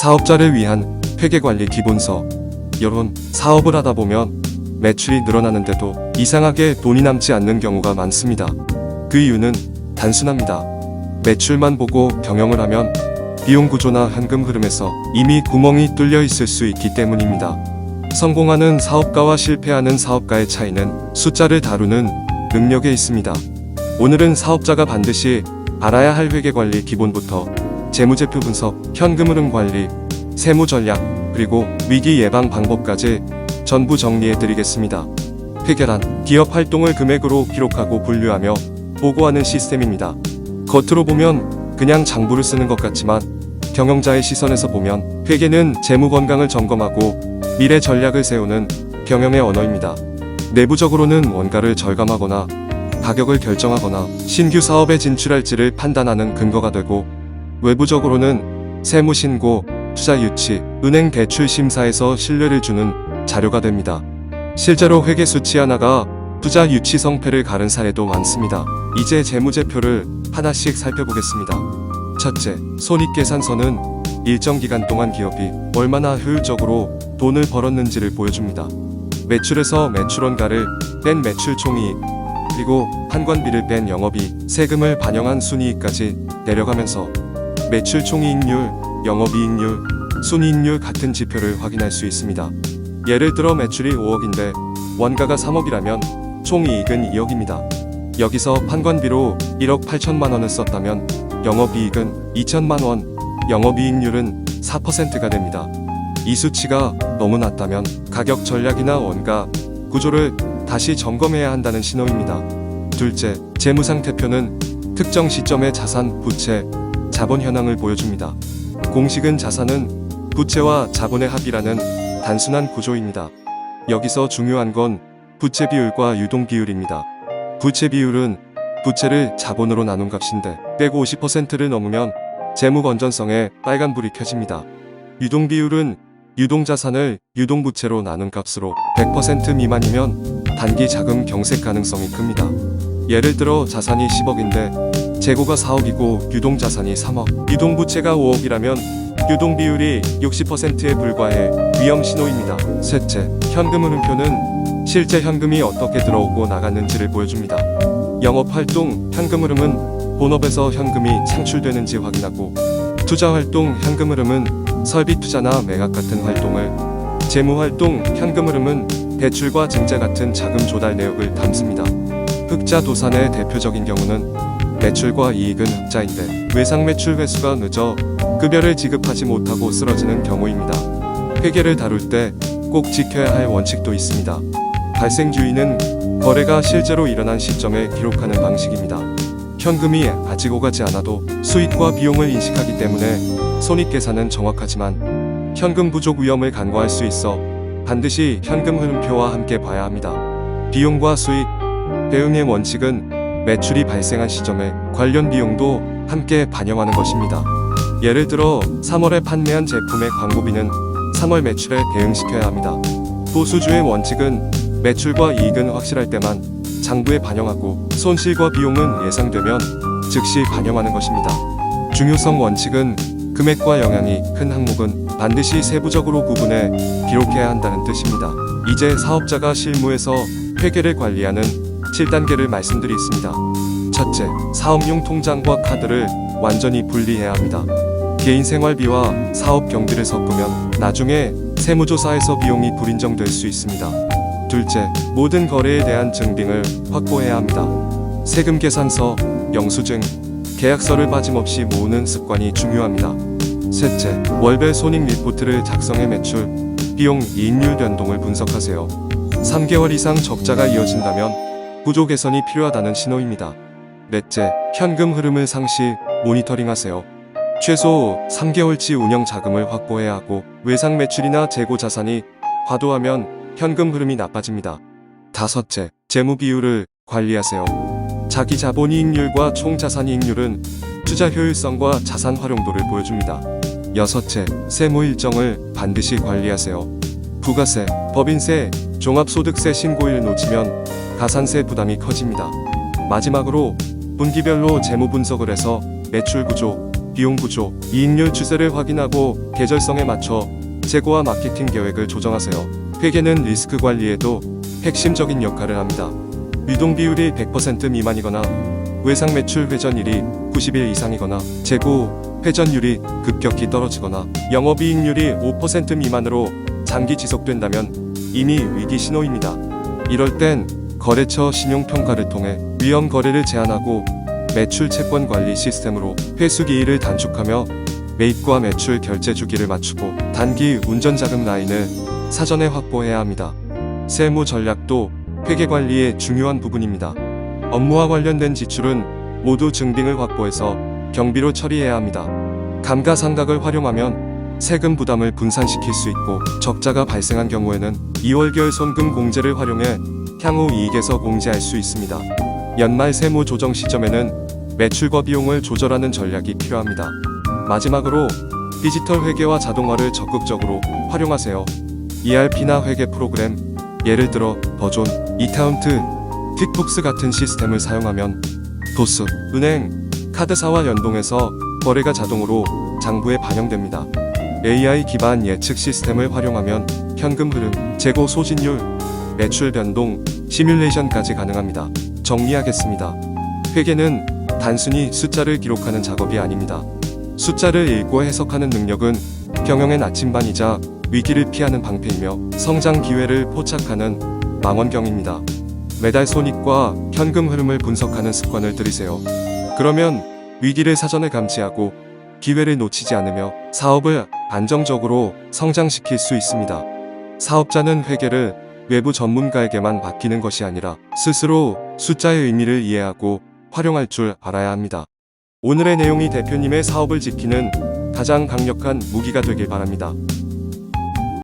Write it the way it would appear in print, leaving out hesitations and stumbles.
사업자를 위한 회계관리 기본서. 여론, 사업을 하다 보면 매출이 늘어나는데도 이상하게 돈이 남지 않는 경우가 많습니다. 그 이유는 단순합니다. 매출만 보고 경영을 하면 비용 구조나 현금 흐름에서 이미 구멍이 뚫려 있을 수 있기 때문입니다. 성공하는 사업가와 실패하는 사업가의 차이는 숫자를 다루는 능력에 있습니다. 오늘은 사업자가 반드시 알아야 할 회계관리 기본부터 재무제표 분석, 현금 흐름 관리, 세무 전략, 그리고 위기 예방 방법까지 전부 정리해 드리겠습니다. 회계란 기업 활동을 금액으로 기록하고 분류하며 보고하는 시스템입니다. 겉으로 보면 그냥 장부를 쓰는 것 같지만 경영자의 시선에서 보면 회계는 재무 건강을 점검하고 미래 전략을 세우는 경영의 언어입니다. 내부적으로는 원가를 절감하거나 가격을 결정하거나 신규 사업에 진출할지를 판단하는 근거가 되고, 외부적으로는 세무 신고, 투자 유치, 은행 대출 심사에서 신뢰를 주는 자료가 됩니다. 실제로 회계 수치 하나가 투자 유치 성패를 가른 사례도 많습니다. 이제 재무제표를 하나씩 살펴보겠습니다. 첫째, 손익계산서는 일정 기간 동안 기업이 얼마나 효율적으로 돈을 벌었는지를 보여줍니다. 매출에서 매출원가를 뺀 매출총이익, 그리고 판관비를 뺀 영업이익, 세금을 반영한 순이익까지 내려가면서 매출총이익률, 영업이익률, 순이익률 같은 지표를 확인할 수 있습니다. 예를 들어 매출이 5억인데 원가가 3억이라면 총이익은 2억입니다. 여기서 판관비로 1억 8천만 원을 썼다면 영업이익은 2천만 원, 영업이익률은 4%가 됩니다. 이 수치가 너무 낮다면 가격 전략이나 원가 구조를 다시 점검해야 한다는 신호입니다. 둘째, 재무상태표는 특정 시점의 자산, 부채, 자본 현황을 보여줍니다. 공식은 자산은 부채와 자본의 합이라는 단순한 구조입니다. 여기서 중요한 건 부채 비율과 유동 비율입니다. 부채 비율은 부채를 자본으로 나눈 값인데 빼고 50%를 넘으면 재무 건전성에 빨간불이 켜집니다. 유동 비율은 유동자산을 유동부채로 나눈 값으로 100% 미만이면 단기 자금 경색 가능성이 큽니다. 예를 들어 자산이 10억인데 재고가 4억이고 유동자산이 3억, 유동부채가 5억이라면 유동비율이 60%에 불과해 위험 신호입니다. 셋째, 현금 흐름표는 실제 현금이 어떻게 들어오고 나갔는지를 보여줍니다. 영업활동 현금 흐름은 본업에서 현금이 창출되는지 확인하고, 투자활동 현금 흐름은 설비 투자나 매각 같은 활동을, 재무활동 현금 흐름은 대출과 증자 같은 자금 조달 내역을 담습니다. 흑자 도산의 대표적인 경우는 매출과 이익은 흑자인데 외상 매출 회수가 늦어 급여를 지급하지 못하고 쓰러지는 경우입니다. 회계를 다룰 때 꼭 지켜야 할 원칙도 있습니다. 발생주의는 거래가 실제로 일어난 시점에 기록하는 방식입니다. 현금이 아직 오가지 않아도 수익과 비용을 인식하기 때문에 손익계산은 정확하지만 현금 부족 위험을 간과할 수 있어 반드시 현금 흐름표와 함께 봐야 합니다. 비용과 수익, 대응의 원칙은 매출이 발생한 시점에 관련 비용도 함께 반영하는 것입니다. 예를 들어 3월에 판매한 제품의 광고비는 3월 매출에 대응시켜야 합니다. 보수주의 원칙은 매출과 이익은 확실할 때만 장부에 반영하고 손실과 비용은 예상되면 즉시 반영하는 것입니다. 중요성 원칙은 금액과 영향이 큰 항목은 반드시 세부적으로 구분해 기록해야 한다는 뜻입니다. 이제 사업자가 실무에서 회계를 관리하는 7단계를 말씀드리겠습니다. 첫째, 사업용 통장과 카드를 완전히 분리해야 합니다. 개인 생활비와 사업 경비를 섞으면 나중에 세무조사에서 비용이 불인정될 수 있습니다. 둘째, 모든 거래에 대한 증빙을 확보해야 합니다. 세금 계산서, 영수증, 계약서를 빠짐없이 모으는 습관이 중요합니다. 셋째, 월별 손익 리포트를 작성해 매출, 비용, 이익률 변동을 분석하세요. 3개월 이상 적자가 이어진다면 구조 개선이 필요하다는 신호입니다. 넷째, 현금 흐름을 상시 모니터링하세요. 최소 3개월치 운영 자금을 확보해야 하고 외상 매출이나 재고 자산이 과도하면 현금 흐름이 나빠집니다. 다섯째, 재무 비율을 관리하세요. 자기 자본이익률과 총 자산이익률은 투자 효율성과 자산 활용도를 보여줍니다. 여섯째, 세무 일정을 반드시 관리하세요. 부가세, 법인세, 종합소득세 신고일 놓치면 가산세 부담이 커집니다. 마지막으로 분기별로 재무 분석을 해서 매출 구조, 비용 구조, 이익률 추세를 확인하고 계절성에 맞춰 재고와 마케팅 계획을 조정하세요. 회계는 리스크 관리에도 핵심적인 역할을 합니다. 유동 비율이 100% 미만이거나 외상 매출 회전율이 90일 이상이거나 재고 회전율이 급격히 떨어지거나 영업이익률이 5% 미만으로 장기 지속된다면 이미 위기 신호입니다. 이럴 땐 거래처 신용평가를 통해 위험 거래를 제한하고 매출 채권 관리 시스템으로 회수 기일을 단축하며 매입과 매출 결제 주기를 맞추고 단기 운전자금 라인을 사전에 확보해야 합니다. 세무 전략도 회계 관리의 중요한 부분입니다. 업무와 관련된 지출은 모두 증빙을 확보해서 경비로 처리해야 합니다. 감가상각을 활용하면 세금 부담을 분산시킬 수 있고 적자가 발생한 경우에는 2월결 손금 공제를 활용해 향후 이익에서 공제할 수 있습니다. 연말 세무 조정 시점에는 매출과 비용을 조절하는 전략이 필요합니다. 마지막으로 디지털 회계와 자동화를 적극적으로 활용하세요. ERP나 회계 프로그램, 예를 들어 버존, 이카운트, 퀵북스 같은 시스템을 사용하면 도스, 은행, 카드사와 연동해서 거래가 자동으로 장부에 반영됩니다. AI 기반 예측 시스템을 활용하면 현금 흐름, 재고 소진율, 매출 변동, 시뮬레이션까지 가능합니다. 정리하겠습니다. 회계는 단순히 숫자를 기록하는 작업이 아닙니다. 숫자를 읽고 해석하는 능력은 경영의 나침반이자 위기를 피하는 방패이며 성장 기회를 포착하는 망원경입니다. 매달 손익과 현금 흐름을 분석하는 습관을 들이세요. 그러면 위기를 사전에 감지하고 기회를 놓치지 않으며 사업을 안정적으로 성장시킬 수 있습니다. 사업자는 회계를 외부 전문가에게만 맡기는 것이 아니라 스스로 숫자의 의미를 이해하고 활용할 줄 알아야 합니다. 오늘의 내용이 대표님의 사업을 지키는 가장 강력한 무기가 되길 바랍니다.